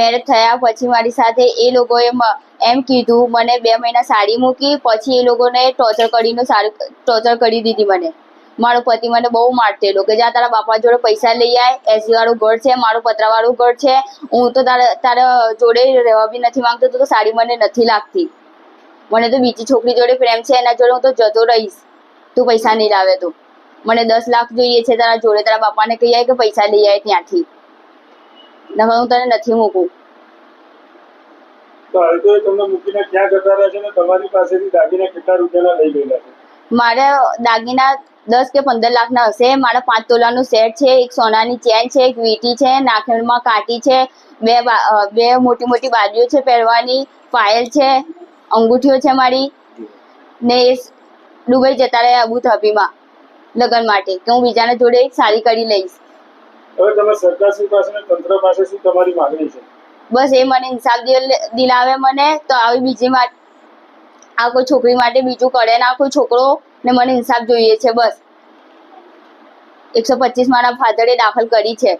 Marriage થયા પછી મારી સાથે એ લોકોએ એમ કીધું, મને 2 મહિના સાડી મૂકી, પછી એ લોકોને ટોર્ચર કરી દીધી મને. મારો પતિ મને બહુ મારતેલો કે જા તારા બાપા જોડે પૈસા લઈ આય, એસી વાળું ઘર છે, મારું પતરાવાળું ઘર છે, હું તો તારા જોડે રહેવા બી નથી માંગતો, તો સાડી મને નથી લાગતી, મને તો બીજી છોકરી જોડે પ્રેમ છે, એના જોડે હું તો જતો રહીશ, તું પૈસા નહીં લાવે તો. મને 10 લાખ જોઈએ છે તારા જોડે, તારા બાપાને કહી આય કે પૈસા લઈ આય ત્યાંથી, નકર હું તને નથી મૂકું. તો હાલ તો તમને મૂકીને ક્યાં જતા રહ્યા છે ને તમારી પાસેથી દાગીના કેટલા રૂપિયાના લઈ ગયેલા છે? મારા દાગીના 10 કે 15 લાખના હશે. મારા 5 તોલાનું સેટ છે, એક સોનાની ચેન છે, એક વીંટી છે, નાખેણમાં કાંટી છે, બે મોટી મોટી બાજુઓ છે પહેરવાની, પાયલ છે, અંગૂઠીઓ છે મારી, ને દુબઈ જતા રહ્યા અબુધાબીમાં લગ્ન માટે કે હું બીજાના જોડે સારી કરી લઈશ. હવે તમે સરકારશ્રી પાસે ને તંત્ર પાસે શું તમારી માંગણી છે? બસ એ મને ઇન્સાફ દિલાવે મને, તો આવી બીજી આ કોઈ છોકરી માટે બીજું કરે ના કોઈ છોકરો, ને મને ઇન્સાફ જોઈએ છે બસ. 125 મારા ફાધરે દાખલ કરી છે.